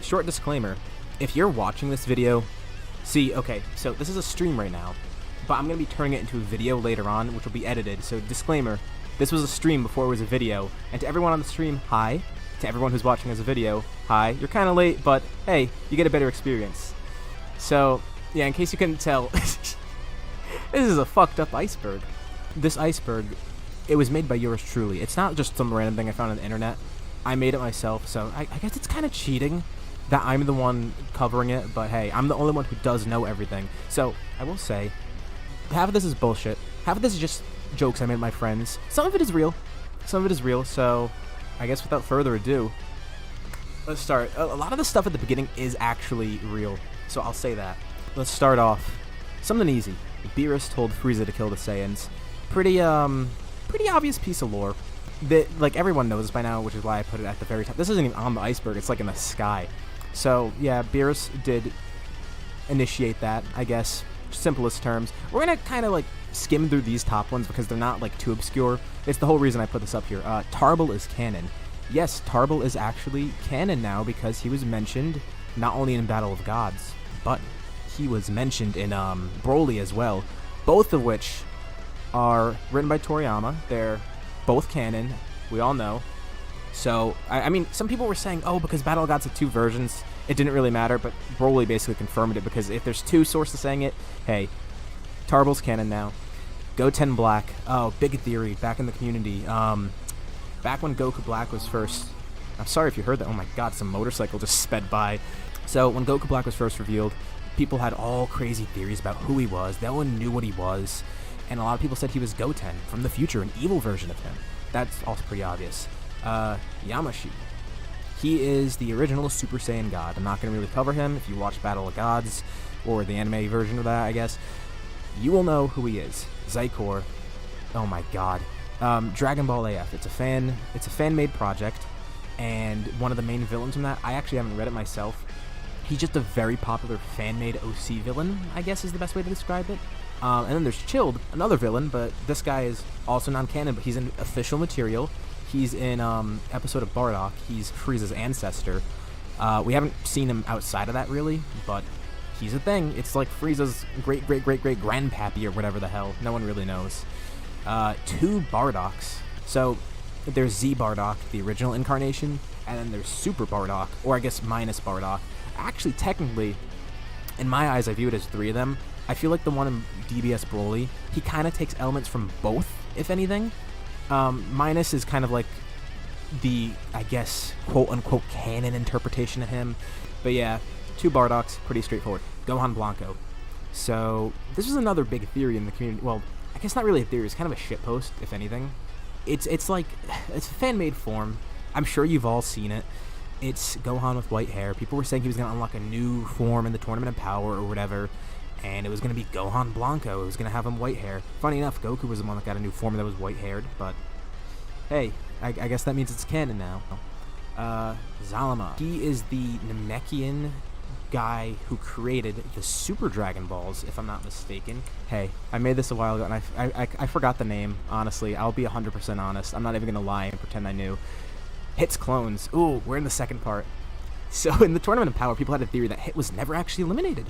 short disclaimer, if you're watching this video, see, okay, so this is a stream right now, but I'm going to be turning it into a video later on, which will be edited, so disclaimer, this was a stream before it was a video, and to everyone on the stream, hi. To everyone who's watching as a video, hi. You're kind of late, but hey, you get a better experience. So, yeah, in case you couldn't tell, this is a fucked up iceberg. This iceberg, it was made by yours truly. It's not just some random thing I found on the internet. I made it myself, so I guess it's kind of cheating that I'm the one covering it, but hey, I'm the only one who does know everything. So, I will say, half of this is bullshit. Half of this is just jokes I made with my friends. Some of it is real. Some of it is real, so I guess without further ado, let's start. A lot of the stuff at the beginning is actually real, so I'll say that. Let's start off. Something easy. Beerus told Frieza to kill the Saiyans. Pretty obvious piece of lore that, like, everyone knows by now, which is why I put it at the very top. This isn't even on the iceberg, it's like in the sky. So, yeah, Beerus did initiate that, I guess. Simplest terms. We're gonna kind of, like, skim through these top ones because they're not, like, too obscure. It's the whole reason I put this up here. Tarble is canon. Yes, Tarble is actually canon now because he was mentioned not only in Battle of Gods, but he was mentioned in Broly as well, both of which are written by Toriyama. They're both canon, we all know. So, I mean, some people were saying, oh, because Battle of Gods had two versions, it didn't really matter, but Broly basically confirmed it, because if there's two sources saying it, hey, Tarble's canon now. Goten Black, oh, big theory, back in the community. Back when Goku Black was first, I'm sorry if you heard that, oh my god, some motorcycle just sped by. So, when Goku Black was first revealed, people had all crazy theories about who he was, no one knew what he was, and a lot of people said he was Goten from the future, an evil version of him. That's also pretty obvious. Yamashi. He is the original Super Saiyan God. I'm not going to really cover him. If you watch Battle of Gods, or the anime version of that, I guess, you will know who he is. Zycor. Oh my god. Dragon Ball AF. It's a fan-made project, and one of the main villains from that, I actually haven't read it myself. He's just a very popular fan-made OC villain, I guess is the best way to describe it. And then there's Chilled, another villain, but this guy is also non-canon, but he's in official material. He's in episode of Bardock. He's Frieza's ancestor. We haven't seen him outside of that, really, but he's a thing. It's like Frieza's great-great-great-great-grandpappy or whatever the hell. No one really knows. Two Bardocks. So, there's Z Bardock, the original incarnation, and then there's Super Bardock, or I guess minus Bardock. Actually, technically, in my eyes, I view it as three of them. I feel like the one in DBS Broly, he kind of takes elements from both, if anything. Minus is kind of like the, I guess, quote-unquote canon interpretation of him. But yeah, two Bardocks, pretty straightforward. Gohan Blanco. So, this is another big theory in the community. Well, I guess not really a theory, it's kind of a shitpost, if anything. It's like, it's a fan-made form. I'm sure you've all seen it. It's Gohan with white hair. People were saying he was going to unlock a new form in the Tournament of Power or whatever, and it was going to be Gohan Blanco. It was going to have him white hair. Funny enough, Goku was the one that got a new form that was white-haired, but hey, I guess that means it's canon now. Zalama. He is the Namekian guy who created the Super Dragon Balls, if I'm not mistaken. Hey, I made this a while ago, and I forgot the name, honestly. I'll be 100% honest. I'm not even going to lie and pretend I knew. Hit's clones. Ooh, we're in the second part. So, in the Tournament of Power, people had a theory that Hit was never actually eliminated.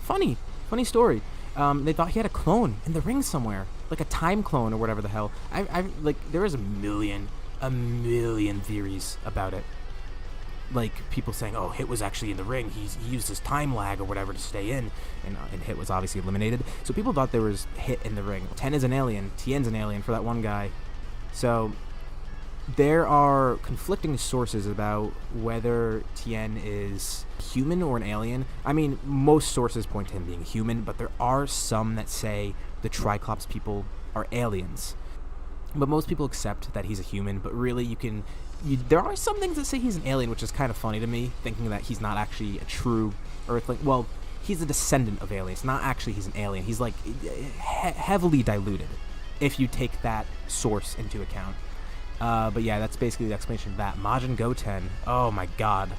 Funny story. They thought he had a clone in the ring somewhere, like a time clone or whatever the hell. Like, there is a million theories about it. Like, people saying, oh, Hit was actually in the ring, he used his time lag or whatever to stay in, and Hit was obviously eliminated. So people thought there was Hit in the ring. Ten is an alien, Tien's an alien for that one guy. So there are conflicting sources about whether Tien is human or an alien. I mean, most sources point to him being human, but there are some that say the Triclops people are aliens. But most people accept that he's a human, but really there are some things that say he's an alien, which is kind of funny to me, thinking that he's not actually a true Earthling. Well, he's a descendant of aliens. Not actually he's an alien. He's like heavily diluted, if you take that source into account. But yeah, that's basically the explanation of that. Majin Goten. Oh my god.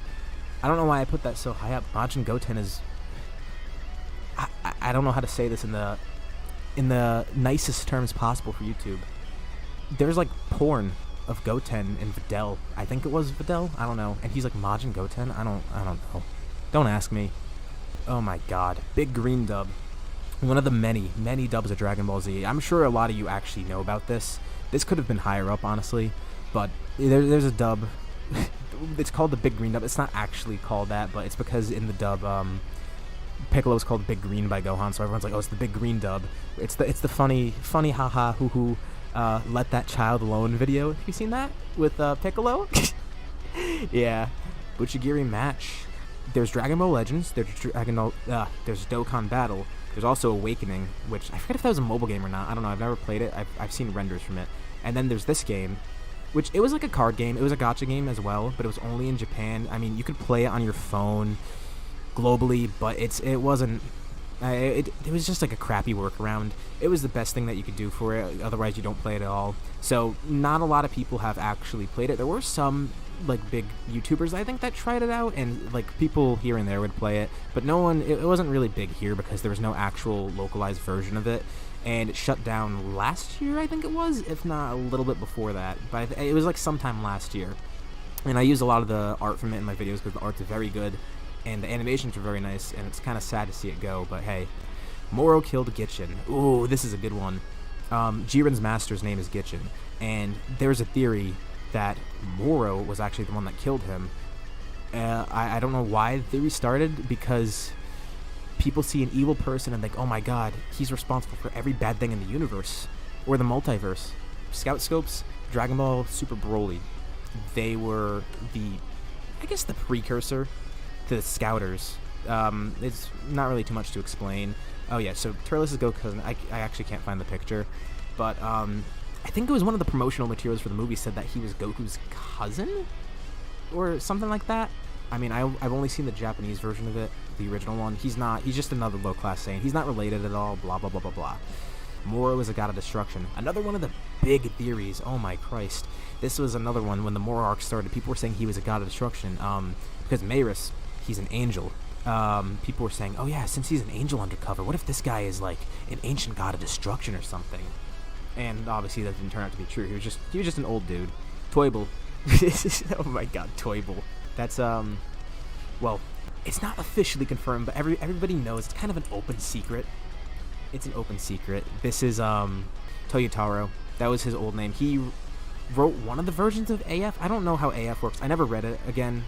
I don't know why I put that so high up. Majin Goten is... I don't know how to say this in the nicest terms possible for YouTube. There's like porn of Goten and Videl. I think it was Videl. I don't know. And he's like Majin Goten. I don't know. Don't ask me. Oh my god. Big green dub. One of the many dubs of Dragon Ball Z. I'm sure a lot of you actually know about this. This could have been higher up, honestly. But there's a dub. It's called the Big Green Dub. It's not actually called that, but it's because in the dub, Piccolo's called Big Green by Gohan, so everyone's like, oh, it's the Big Green Dub. It's the funny haha hoo hoo, let that child alone video. Have you seen that with Piccolo? Yeah. Buchigiri match. There's Dragon Ball Legends. There's Dokkan Battle. There's also Awakening, which I forget if that was a mobile game or not. I don't know. I've never played it. I've seen renders from it. And then there's this game, which it was like a card game. It was a gacha game as well, but it was only in Japan. I mean, you could play it on your phone globally, but it wasn't. It was just like a crappy workaround. It was the best thing that you could do for it. Otherwise, you don't play it at all. So not a lot of people have actually played it. There were some like big YouTubers, I think, that tried it out, and like people here and there would play it, but no one. It wasn't really big here because there was no actual localized version of it. And it shut down last year, I think it was, if not a little bit before that. But it was like sometime last year. And I use a lot of the art from it in my videos because the art's very good, and the animations are very nice, and it's kind of sad to see it go, but hey. Moro killed Gitchin. Ooh, this is a good one. Jiren's master's name is Gitchin, and there's a theory that Moro was actually the one that killed him. I don't know why the theory started, because people see an evil person and think, oh my god, he's responsible for every bad thing in the universe, or the multiverse. Scout Scopes, Dragon Ball Super Broly, they were the precursor to the Scouters. It's not really too much to explain. Oh yeah, so Turles is Goku's cousin. I actually can't find the picture, but I think it was one of the promotional materials for the movie said that he was Goku's cousin, or something like that. I mean, I've only seen the Japanese version of it, the original one. He's just another low-class Saiyan. He's not related at all, blah, blah, blah, blah, blah. Moro is a god of destruction. Another one of the big theories, oh my Christ. This was another one, when the Moro arc started, people were saying he was a god of destruction, because Maris, he's an angel. People were saying, oh yeah, since he's an angel undercover, what if this guy is like an ancient god of destruction or something? And obviously that didn't turn out to be true. He was just an old dude. Toible. Oh my god, Toible. That's, well, it's not officially confirmed, but everybody knows. It's kind of an open secret. It's an open secret. This is, Toyotaro. That was his old name. He wrote one of the versions of AF. I don't know how AF works. I never read it again,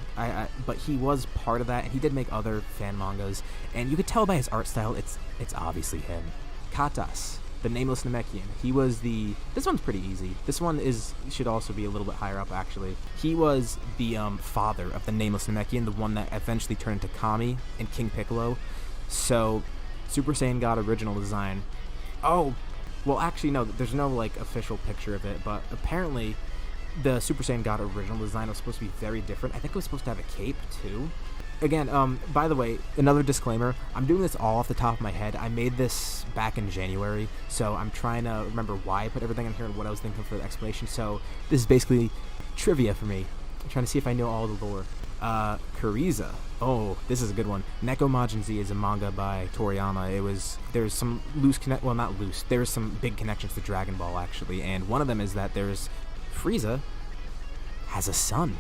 but he was part of that, and he did make other fan mangas, and you could tell by his art style, it's obviously him. Katas, the nameless Namekian. He was this one's pretty easy. This one should also be a little bit higher up, actually. He was the father of the nameless Namekian, the one that eventually turned into Kami and King Piccolo. So, Super Saiyan God original design. Oh, well, actually, no, there's no, like, official picture of it, but apparently the Super Saiyan God original design was supposed to be very different. I think it was supposed to have a cape, too. Again, by the way, another disclaimer, I'm doing this all off the top of my head. I made this back in January, so I'm trying to remember why I put everything in here and what I was thinking for the explanation, so this is basically trivia for me. I'm trying to see if I know all the lore. Kuriza. Oh, this is a good one. Neko Majin Z is a manga by Toriyama. There's some there's some big connections to Dragon Ball, actually, and one of them is that Frieza has a son.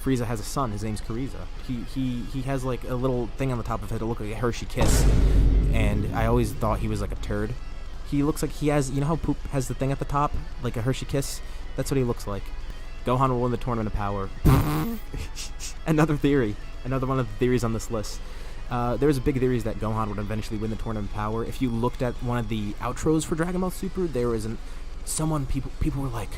Frieza has a son. His name's Kuriza. He has like a little thing on the top of it that looks like a Hershey Kiss, and I always thought he was like a turd. He looks like he has, you know how poop has the thing at the top, like a Hershey Kiss? That's what he looks like. Gohan will win the Tournament of Power. Another theory. Another one of the theories on this list. There was a big theory that Gohan would eventually win the Tournament of Power. If you looked at one of the outros for Dragon Ball Super, there was people were like,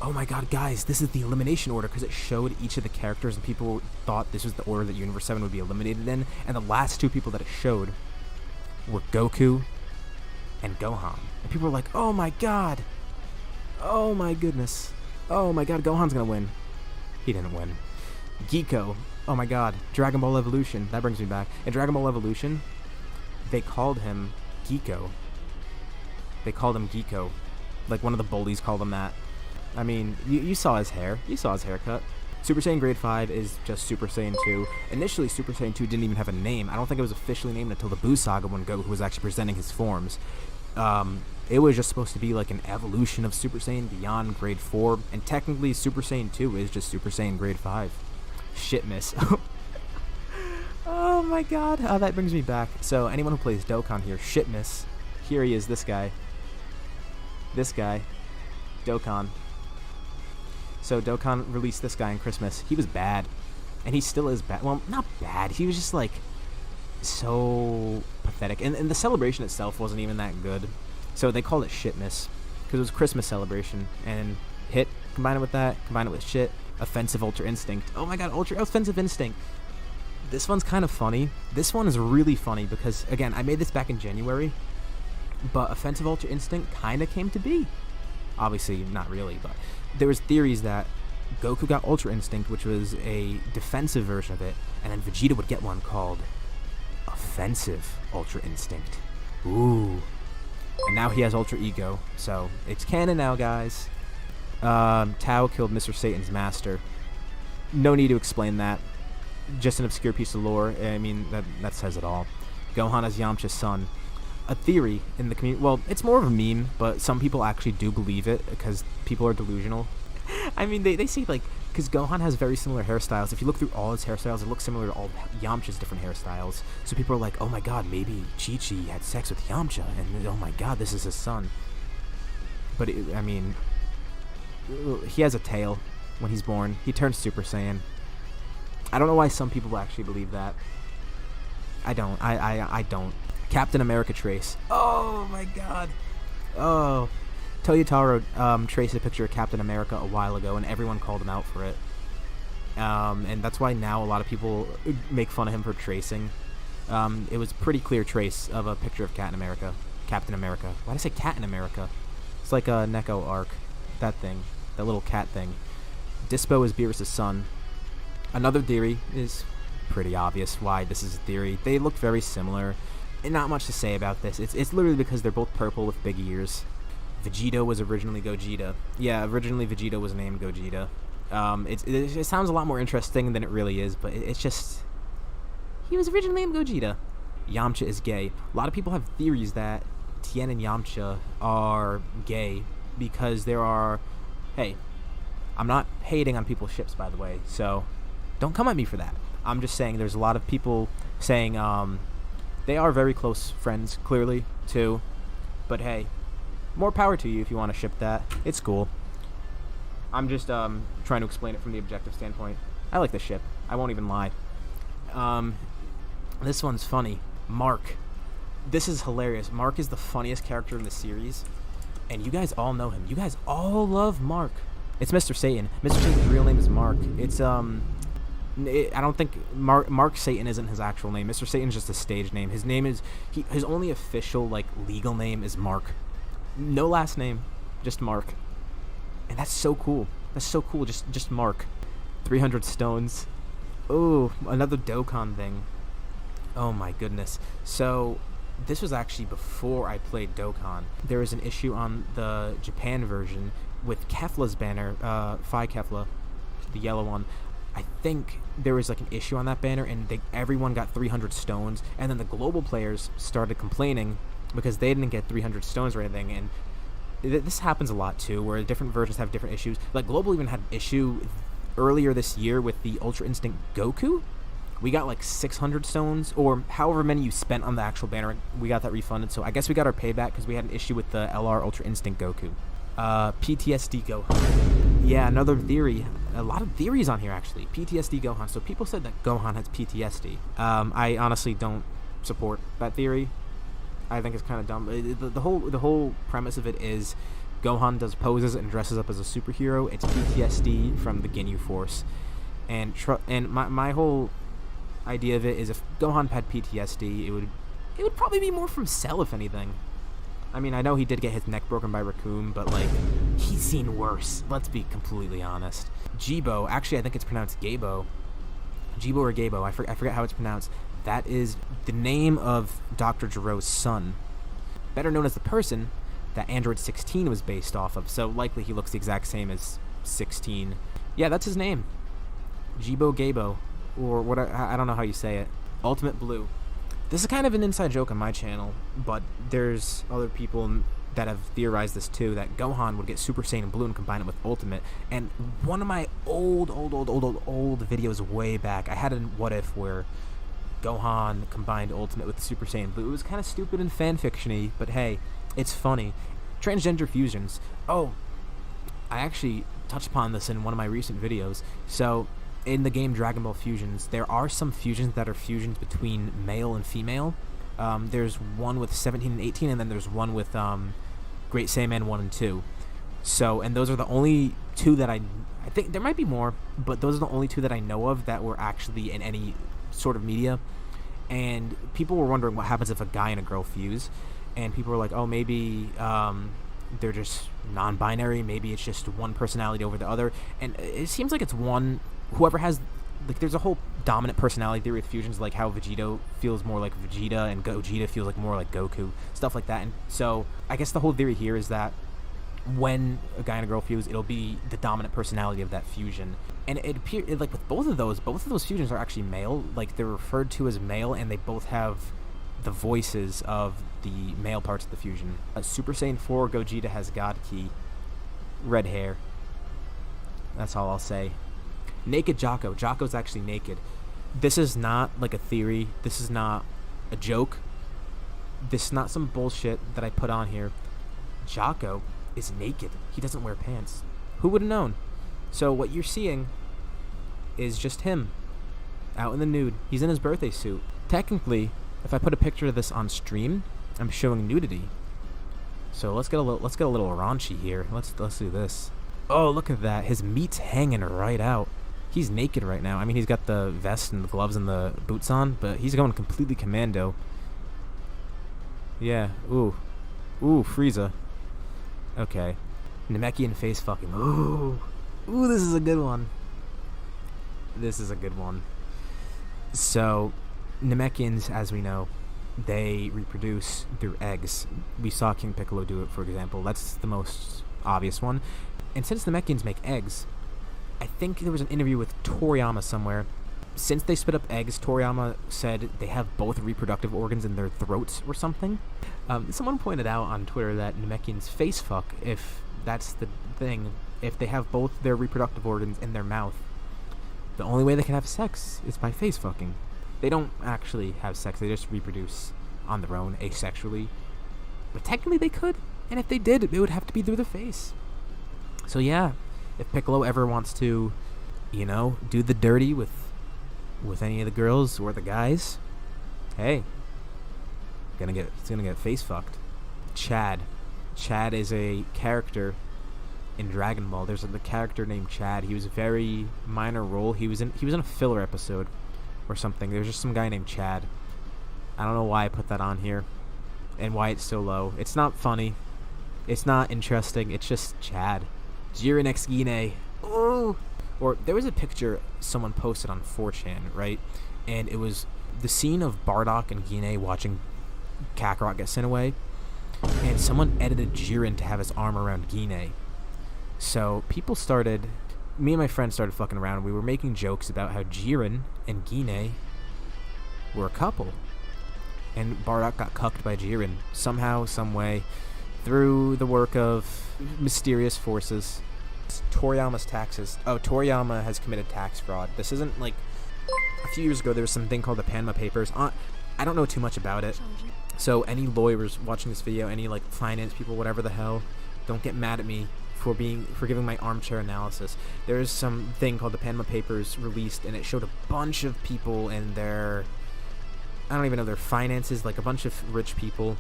oh my god, guys, this is the elimination order, because it showed each of the characters, and people thought this was the order that Universe 7 would be eliminated in, and the last two people that it showed were Goku and Gohan. And people were like, oh my god, oh my goodness, oh my god, Gohan's gonna win. He didn't win. Geeko, oh my god, Dragon Ball Evolution, that brings me back. In Dragon Ball Evolution, they called him Geeko. Like one of the bullies called him that. I mean, you saw his hair. You saw his haircut. Super Saiyan Grade 5 is just Super Saiyan 2. Initially, Super Saiyan 2 didn't even have a name. I don't think it was officially named until the Buu Saga when Goku was actually presenting his forms. It was just supposed to be like an evolution of Super Saiyan beyond grade 4, and technically Super Saiyan 2 is just Super Saiyan grade 5. Shit miss. Oh my god, that brings me back. So anyone who plays Dokkan here, shit miss. Here he is, this guy. This guy. Dokkan. So Dokkan released this guy on Christmas. He was bad. And he still is bad. Well, not bad. He was just like so pathetic. And the celebration itself wasn't even that good. So they called it shit miss. Because it was Christmas celebration. And hit, combine it with that, combine it with shit. Offensive Ultra Instinct. Oh my god, Ultra Offensive Instinct. This one's kind of funny. This one is really funny because, again, I made this back in January. But Offensive Ultra Instinct kind of came to be. Obviously, not really, but there was theories that Goku got Ultra Instinct, which was a defensive version of it, and then Vegeta would get one called Offensive Ultra Instinct. Ooh. And now he has Ultra Ego, so it's canon now, guys. Tao killed Mr. Satan's master. No need to explain that. Just an obscure piece of lore. I mean, that says it all. Gohan is Yamcha's son. A theory in the community. Well, it's more of a meme, but some people actually do believe it because people are delusional. I mean, they say, like, because Gohan has very similar hairstyles. If you look through all his hairstyles, it looks similar to all Yamcha's different hairstyles. So people are like, oh my god, maybe Chi-Chi had sex with Yamcha, and oh my god, this is his son. But, I mean, he has a tail when he's born. He turns Super Saiyan. I don't know why some people actually believe that. I don't. I don't. Captain America trace. Oh my god. Oh. Toyotaro traced a picture of Captain America a while ago, and everyone called him out for it. And that's why now a lot of people make fun of him for tracing. It was a pretty clear trace of a picture of Captain America. Why did I say Cat in America? It's like a Neko arc. That thing. That little cat thing. Dispo is Beerus' son. Another theory is pretty obvious why this is a theory. They look very similar. And not much to say about this. It's literally because they're both purple with big ears. Vegeta was originally Gogeta. Yeah, originally Vegeta was named Gogeta. It sounds a lot more interesting than it really is, but it's just... He was originally named Gogeta. Yamcha is gay. A lot of people have theories that Tien and Yamcha are gay because there are... Hey, I'm not hating on people's ships, by the way, so don't come at me for that. I'm just saying there's a lot of people saying... They are very close friends, clearly, too. But hey, more power to you if you want to ship that. It's cool. I'm just trying to explain it from the objective standpoint. I like the ship. I won't even lie. This one's funny. Mark. This is hilarious. Mark is the funniest character in the series. And you guys all know him. You guys all love Mark. It's Mr. Satan. Mr. Satan's real name is Mark. It's, I don't think Mark Satan isn't his actual name. Mr. Satan's just a stage name. His name is his only official like legal name is Mark. No last name, just Mark. And that's so cool. That's so cool. Just Mark. 300 stones. Oh, another Dokkan thing. Oh my goodness. So this was actually before I played Dokkan. There was an issue on the Japan version with Kefla's banner, Phi Kefla, the yellow one. I think there was like an issue on that banner, and everyone got 300 stones, and then the global players started complaining because they didn't get 300 stones or anything, and this happens a lot too, where different versions have different issues. Like Global even had an issue earlier this year with the Ultra Instinct Goku. We got like 600 stones, or however many you spent on the actual banner, we got that refunded, so I guess we got our payback because we had an issue with the LR Ultra Instinct Goku. PTSD Gohan. Yeah, another theory. A lot of theories on here, actually. PTSD Gohan. So people said that Gohan has PTSD. I honestly don't support that theory. I think it's kind of dumb. The whole premise of it is Gohan does poses and dresses up as a superhero. It's PTSD from the Ginyu Force. And my whole idea of it is if Gohan had PTSD, it would probably be more from Cell, if anything. I mean, I know he did get his neck broken by Raccoon, but, like, he's seen worse. Let's be completely honest. Jibo, actually, I think it's pronounced Gabo. Jibo or Gabo, I forget how it's pronounced. That is the name of Dr. Giro's son. Better known as the person that Android 16 was based off of, so likely he looks the exact same as 16. Yeah, that's his name. Jibo Gabo, or what? I don't know how you say it. Ultimate Blue. This is kind of an inside joke on my channel, but there's other people that have theorized this too, that Gohan would get Super Saiyan Blue and combine it with Ultimate. And one of my old videos way back, I had a what if where Gohan combined Ultimate with Super Saiyan Blue. It was kind of stupid and fanfiction-y, but hey, it's funny. Transgender fusions. Oh, I actually touched upon this in one of my recent videos. So, in the game Dragon Ball Fusions, there are some fusions that are fusions between male and female. There's one with 17 and 18, and then there's one with Great Saiyaman 1 and 2. So, and those are the only two that I think there might be more, but those are the only two that I know of that were actually in any sort of media. And people were wondering what happens if a guy and a girl fuse, and people were like, oh, maybe they're just non-binary, maybe it's just one personality over the other. And it seems like it's one, whoever has, like, there's a whole dominant personality theory with fusions, like how Vegeta feels more like Vegeta and Gogeta feels like more like Goku, stuff like that. And so I guess the whole theory here is that when a guy and a girl fuse, it'll be the dominant personality of that fusion. And it appears like with both of those fusions are actually male. Like, they're referred to as male, and they both have the voices of the male parts of the fusion. Super Saiyan 4 Gogeta has God Ki, red hair. That's all I'll say. Naked Jocko. Jocko's actually naked. This is not like a theory. This is not a joke. This is not some bullshit that I put on here. Jocko is naked. He doesn't wear pants. Who would have known? So what you're seeing is just him out in the nude. He's in his birthday suit. Technically, if I put a picture of this on stream, I'm showing nudity. So let's get a little raunchy here. Let's do this. Oh, look at that. His meat's hanging right out. He's naked right now. I mean, he's got the vest and the gloves and the boots on, but he's going completely commando. Yeah. Ooh, Frieza. Okay. Namekian face fucking. Ooh, this is a good one. This is a good one. So, Namekians, as we know, they reproduce through eggs. We saw King Piccolo do it, for example. That's the most obvious one. And since Namekians make eggs, I think there was an interview with Toriyama somewhere. Since they spit up eggs, Toriyama said they have both reproductive organs in their throats or something. Someone pointed out on Twitter that Namekians face fuck, if that's the thing. If they have both their reproductive organs in their mouth, the only way they can have sex is by face fucking. They don't actually have sex, they just reproduce on their own, asexually. But technically they could, and if they did, it would have to be through the face. So yeah, if Piccolo ever wants to, you know, do the dirty with any of the girls or the guys, hey, it's gonna get face fucked. Chad is a character in Dragon Ball. There's a character named Chad. He was a very minor role. He was in a filler episode or something. There's just some guy named Chad. I don't know why I put that on here and why it's so low. It's not funny. It's not interesting. It's just Chad. Jiren X Gine. Oh. Or there was a picture someone posted on 4chan, right? And it was the scene of Bardock and Gine watching Kakarot get sent away. And someone edited Jiren to have his arm around Gine. So people started, me and my friends started fucking around, and we were making jokes about how Jiren and Gine were a couple. And Bardock got cucked by Jiren somehow, some way, through the work of mysterious forces. Toriyama's taxes. Oh, Toriyama has committed tax fraud. This isn't like, a few years ago there was something called the Panama Papers. I don't know too much about it. So any lawyers watching this video, any like finance people, whatever the hell, don't get mad at me for giving my armchair analysis. There is some thing called the Panama Papers released, and it showed a bunch of people and their, I don't even know, their finances, like a bunch of rich people,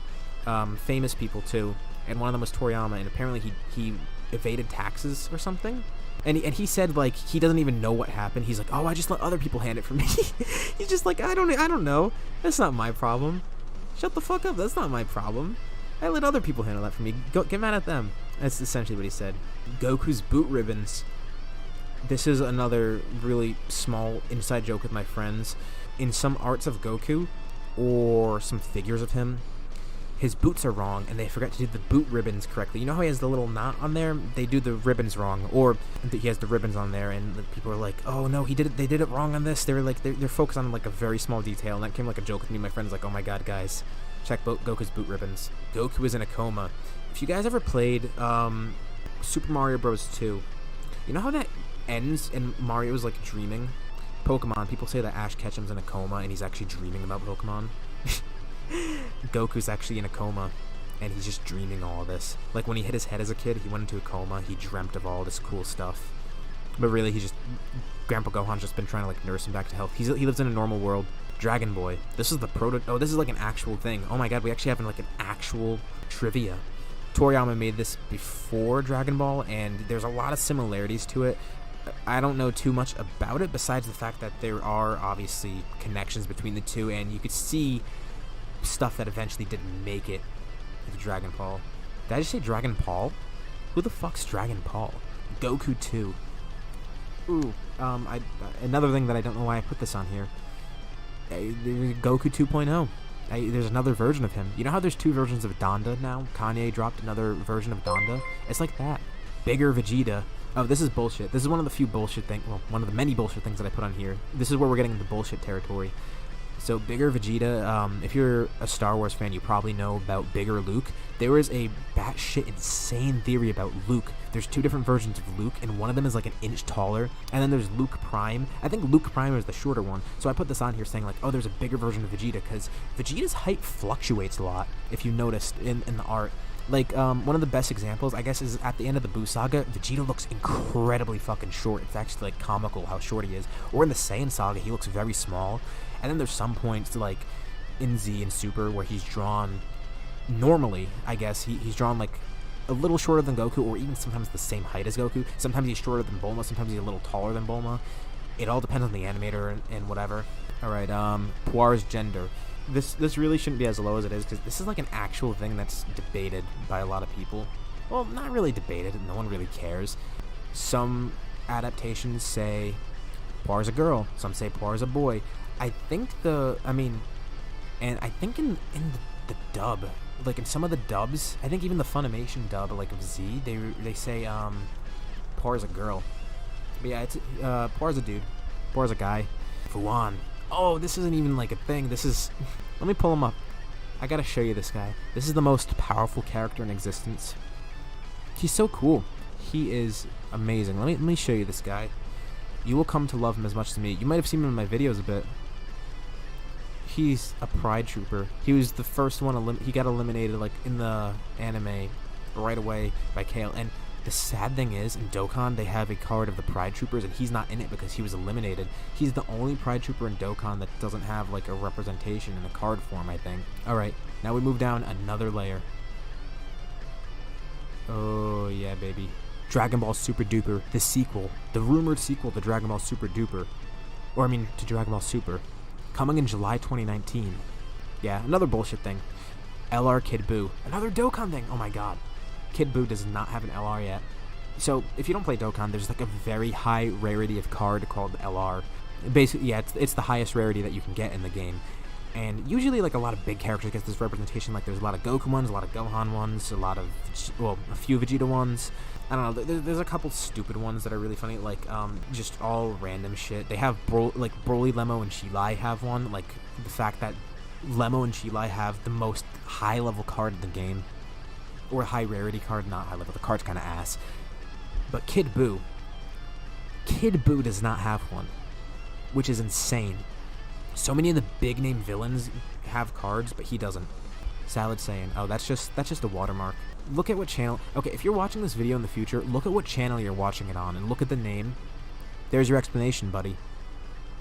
famous people too, and one of them was Toriyama, and apparently he evaded taxes or something. And he said, like, he doesn't even know what happened. He's like, oh, I just let other people hand it for me. He's just like, I don't know. That's not my problem. Shut the fuck up. That's not my problem. I let other people handle that for me. Go get mad at them. That's essentially what he said. Goku's boot ribbons. This is another really small inside joke with my friends. In some arts of Goku, or some figures of him, his boots are wrong, and they forgot to do the boot ribbons correctly. You know how he has the little knot on there? They do the ribbons wrong, or he has the ribbons on there, and the people are like, "Oh no, they did it wrong on this." They were like, they're focused on like a very small detail, and that came like a joke with me and my friends. Like, "Oh my god, guys, check Goku's boot ribbons." Goku is in a coma, If you guys ever played Super Mario Bros. 2, you know how that ends and Mario's like dreaming? Pokemon, people say that Ash Ketchum's in a coma and he's actually dreaming about Pokemon. Goku's actually in a coma and he's just dreaming all this. Like when he hit his head as a kid, he went into a coma, he dreamt of all this cool stuff. But really, Grandpa Gohan's just been trying to like nurse him back to health. He lives in a normal world. Dragon Boy. This is the this is like an actual thing. Oh my god, we actually have like an actual trivia. Toriyama made this before Dragon Ball, and there's a lot of similarities to it. I don't know too much about it, besides the fact that there are obviously connections between the two, and you could see stuff that eventually didn't make it with Dragon Ball. Did I just say Dragon Ball? Who the fuck's Dragon Ball? Goku 2. Ooh, another thing that I don't know why I put this on here. Goku 2.0. There's another version of him. You know how there's 2 versions of Donda now? Kanye dropped another version of Donda? It's like that. Bigger Vegeta. Oh, this is bullshit. This is one of the few bullshit things, well, one of the many bullshit things that I put on here. This is where we're getting into bullshit territory. So, Bigger Vegeta, if you're a Star Wars fan, you probably know about Bigger Luke. There is a batshit insane theory about Luke. There's 2 different versions of Luke, and one of them is like an inch taller, and then there's Luke Prime. I think Luke Prime is the shorter one, so I put this on here saying like, oh, there's a bigger version of Vegeta, because Vegeta's height fluctuates a lot, if you noticed in the art. Like, one of the best examples, I guess, is at the end of the Buu Saga, Vegeta looks incredibly fucking short. It's actually, like, comical how short he is. Or in the Saiyan Saga, he looks very small. And then there's some points, like, in Z and Super, where he's drawn, normally, I guess, he's drawn, like, a little shorter than Goku, or even sometimes the same height as Goku. Sometimes he's shorter than Bulma, sometimes he's a little taller than Bulma. It all depends on the animator and whatever. Alright, Puar's gender. This really shouldn't be as low as it is, because this is like an actual thing that's debated by a lot of people. Well, not really debated, no one really cares. Some adaptations say Puar's a girl, some say Puar's a boy. I think in the dub, like in some of the dubs, I think even the Funimation dub, like of Z, they say Puar's a girl. But yeah, it's Puar's a dude, Puar's a guy. Fuan. Oh, this isn't even like a thing. This is... Let me pull him up. I gotta show you this guy. This is the most powerful character in existence. He's so cool. He is amazing. Let me show you this guy. You will come to love him as much as me. You might have seen him in my videos a bit. He's a Pride Trooper. He was the first one. He got eliminated like in the anime right away by Kale. And the sad thing is, in Dokkan, they have a card of the Pride Troopers, and he's not in it because he was eliminated. He's the only Pride Trooper in Dokkan that doesn't have, like, a representation in a card form, I think. Alright, now we move down another layer. Oh, yeah, baby. Dragon Ball Super Duper, the sequel. The rumored sequel to Dragon Ball Super Duper. To Dragon Ball Super. Coming in July 2019. Yeah, another bullshit thing. LR Kid Buu. Another Dokkan thing! Oh my god. Kid Buu does not have an LR yet. So, if you don't play Dokkan, there's like a very high rarity of card called LR. Basically, yeah, it's the highest rarity that you can get in the game. And usually, like, a lot of big characters get this representation. Like, there's a lot of Goku ones, a lot of Gohan ones, a few Vegeta ones. I don't know, there's a couple stupid ones that are really funny, like, just all random shit. They have, Broly, Lemmo, and Shilai have one. Like, the fact that Lemmo and Shilai have the most high-level card in the game. Or a high rarity card, not high level. The card's kind of ass. But Kid Buu does not have one, which is insane. So many of the big name villains have cards, but he doesn't. Salad Saiyan. Oh, that's just a watermark. Look at what channel. Okay, if you're watching this video in the future, look at what channel you're watching it on, and look at the name. There's your explanation, buddy.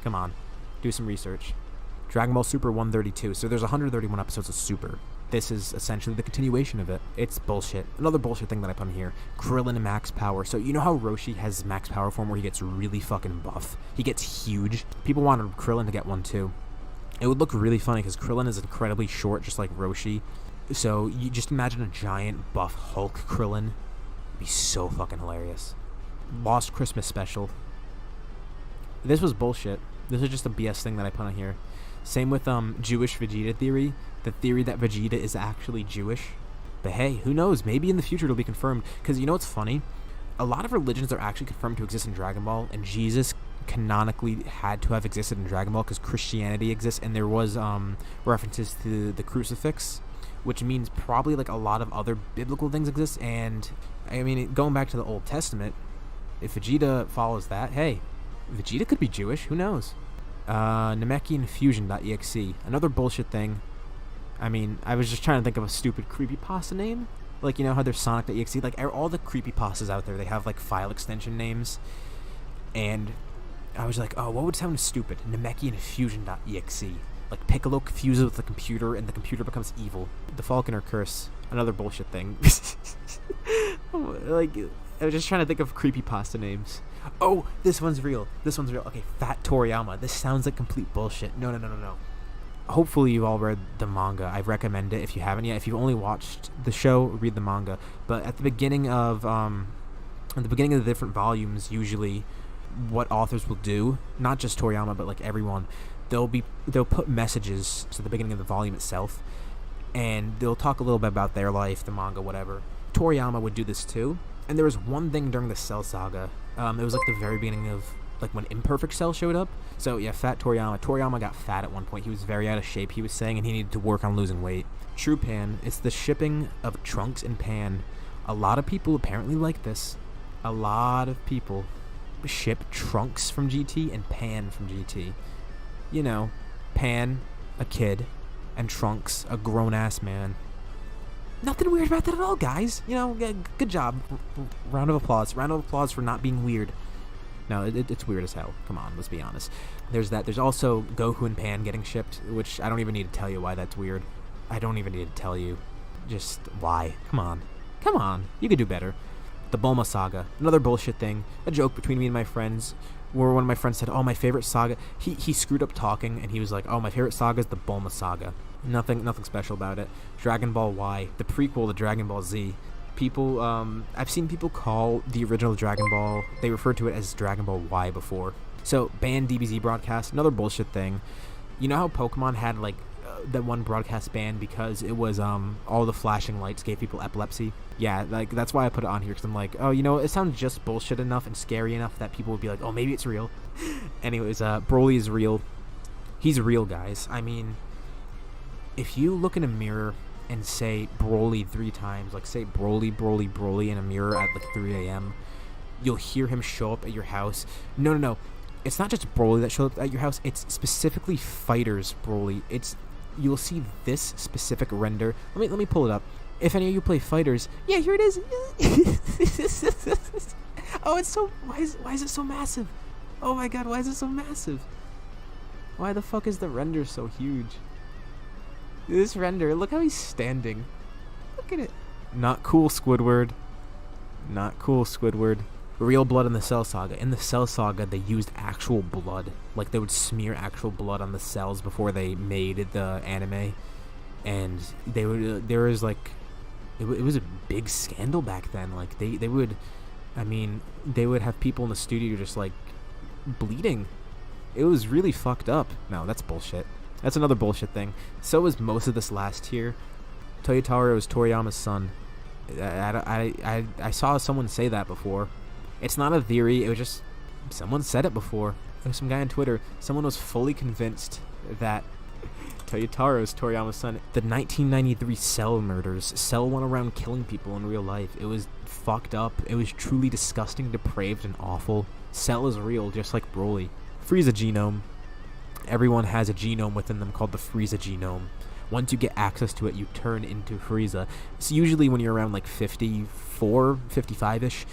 Come on, do some research. Dragon Ball Super 132. So there's 131 episodes of Super. This is essentially the continuation of it. It's bullshit. Another bullshit thing that I put in here. Krillin Max Power. So you know how Roshi has Max Power form where he gets really fucking buff? He gets huge. People wanted Krillin to get one too. It would look really funny because Krillin is incredibly short, just like Roshi. So you just imagine a giant buff Hulk Krillin. It'd be so fucking hilarious. Lost Christmas Special. This was bullshit. This is just a BS thing that I put on here. Same with Jewish Vegeta theory. The theory that Vegeta is actually Jewish. But hey, who knows? Maybe in the future it'll be confirmed. Because you know what's funny? A lot of religions are actually confirmed to exist in Dragon Ball, and Jesus canonically had to have existed in Dragon Ball because Christianity exists, and there was references to the crucifix, which means probably like a lot of other biblical things exist. And I mean, going back to the Old Testament, if Vegeta follows that, hey, Vegeta could be Jewish. Who knows? Namekian fusion.exe, another bullshit thing. I mean, I was just trying to think of a stupid creepypasta name. Like, you know how there's Sonic.exe? Like, all the creepypastas out there, they have, like, file extension names. And I was like, oh, what would sound stupid? Namekian fusion.exe. Like, Piccolo fuses with the computer, and the computer becomes evil. The Falconer Curse, another bullshit thing. Like, I was just trying to think of creepypasta names. Oh, this one's real. Okay, Fat Toriyama. This sounds like complete bullshit. No. Hopefully you've all read the manga. I recommend it if you haven't yet. If you've only watched the show, read the manga. But at the beginning of the different volumes, usually what authors will do, not just Toriyama but like everyone, they'll put messages to the beginning of the volume itself, and they'll talk a little bit about their life, the manga, whatever. Toriyama would do this too. And there was one thing during the Cell Saga. It was like the very beginning of like when Imperfect Cell showed up. So yeah, Fat Toriyama. Toriyama got fat at one point. He was very out of shape, he was saying, and he needed to work on losing weight. True Pan, it's the shipping of Trunks and Pan. A lot of people apparently like this. A lot of people ship Trunks from GT and Pan from GT. You know, Pan, a kid, and Trunks, a grown-ass man. Nothing weird about that at all, guys. You know, good job. Round of applause. Round of applause for not being weird. No, it's weird as hell. Come on, let's be honest. There's that. There's also Goku and Pan getting shipped, which I don't even need to tell you why that's weird. I don't even need to tell you. Just why. Come on. You could do better. The Bulma Saga. Another bullshit thing. A joke between me and my friends, where one of my friends said, oh, my favorite saga. He screwed up talking, and he was like, oh, my favorite saga is the Bulma Saga. Nothing special about it. Dragon Ball Y, the prequel to Dragon Ball Z. People, I've seen people call the original Dragon Ball, they referred to it as Dragon Ball Y before. So, banned DBZ broadcast, another bullshit thing. You know how Pokemon had, like, that one broadcast banned because it was, all the flashing lights gave people epilepsy? Yeah, like, that's why I put it on here, because I'm like, oh, you know, it sounds just bullshit enough and scary enough that people would be like, oh, maybe it's real. Anyways, Broly is real. He's real, guys. I mean, if you look in a mirror and say Broly 3 times, like say Broly in a mirror at like 3 a.m., you'll hear him show up at your house. No. It's not just Broly that shows up at your house. It's specifically Fighters Broly. You'll see this specific render. Let me pull it up. If any of you play Fighters, yeah, here it is. Oh, it's so. Why is it so massive? Oh my God, why is it so massive? Why the fuck is the render so huge? This render, look how he's standing. Look at it. Not cool, Squidward. Not cool, Squidward. Real blood in the Cell Saga. In the Cell Saga, they used actual blood. Like, they would smear actual blood on the cells before they made the anime. And they would, there was like, it was a big scandal back then. Like, they would, I mean, they would have people in the studio just, like, bleeding. It was really fucked up. No, that's bullshit. That's another bullshit thing. So was most of this last tier. Toyotaro is Toriyama's son. I saw someone say that before. It's not a theory. It was just someone said it before. There was some guy on Twitter. Someone was fully convinced that Toyotaro is Toriyama's son. The 1993 Cell murders. Cell went around killing people in real life. It was fucked up. It was truly disgusting, depraved, and awful. Cell is real, just like Broly. Frieza genome. Everyone has a genome within them called the Frieza genome. Once you get access to it, you turn into Frieza. It's usually when you're around like 54, 55-ish.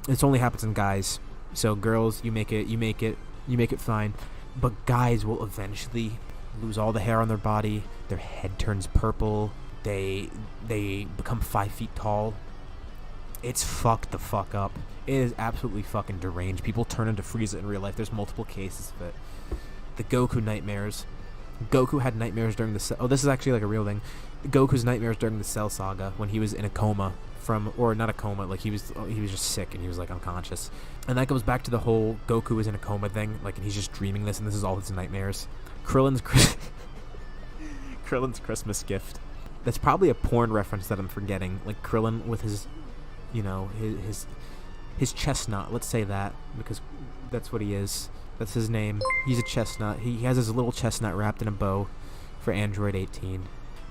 This only happens in guys. So girls, you make it fine. But guys will eventually lose all the hair on their body. Their head turns purple. They become 5 feet tall. It's fucked the fuck up. It is absolutely fucking deranged. People turn into Frieza in real life. There's multiple cases of it. The Goku nightmares. Goku had nightmares during the this is actually like a real thing. Goku's nightmares during the Cell Saga when he was in a coma or not a coma, like he was just sick and he was like unconscious. And that goes back to the whole Goku is in a coma thing, like, and he's just dreaming this and this is all his nightmares. Krillin's Christmas gift. That's probably a porn reference that I'm forgetting. Like Krillin with his, you know, his chestnut. Let's say that because that's what he is. That's his name. He's a chestnut. He has his little chestnut wrapped in a bow for Android 18.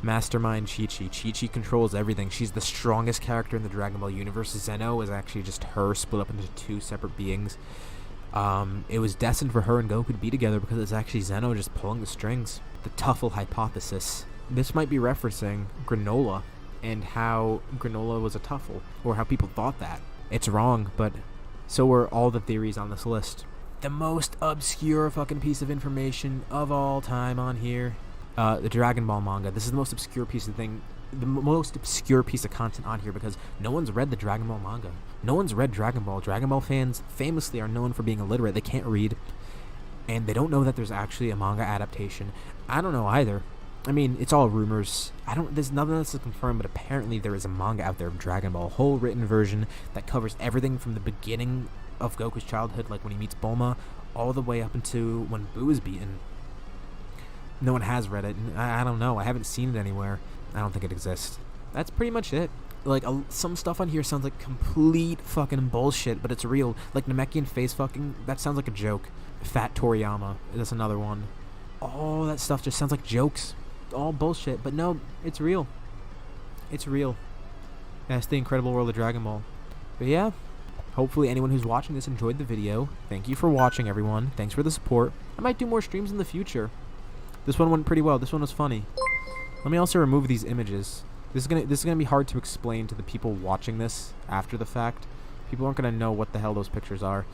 Mastermind Chi-Chi. Chi-Chi controls everything. She's the strongest character in the Dragon Ball universe. Zeno is actually just her split up into two separate beings. It was destined for her and Goku to be together because it's actually Zeno just pulling the strings. The Tuffle hypothesis. This might be referencing granola and how granola was a tuffle, or how people thought that. It's wrong, but so were all the theories on this list. The most obscure fucking piece of information of all time on here. The Dragon Ball manga. This is the most obscure piece of most obscure piece of content on here because no one's read the Dragon Ball manga. No one's read Dragon Ball. Dragon Ball fans famously are known for being illiterate. They can't read, and they don't know that there's actually a manga adaptation. I don't know either. I mean, it's all rumors. There's nothing that's confirmed, but apparently there is a manga out there of Dragon Ball, a whole written version that covers everything from the beginning of Goku's childhood, like when he meets Bulma, all the way up into when Buu is beaten. No one has read it, and I don't know. I haven't seen it anywhere. I don't think it exists. That's pretty much it. Like, some stuff on here sounds like complete fucking bullshit, but it's real. Like, Namekian face fucking, that sounds like a joke. Fat Toriyama, that's another one. All that stuff just sounds like jokes. All bullshit, but no, it's real. It's real. That's the incredible world of Dragon Ball. But yeah, hopefully anyone who's watching this enjoyed the video. Thank you for watching, everyone. Thanks for the support. I might do more streams in the future. This one went pretty well. This one was funny. Let me also remove these images. This is gonna be hard to explain to the people watching this after the fact. People aren't gonna know what the hell those pictures are.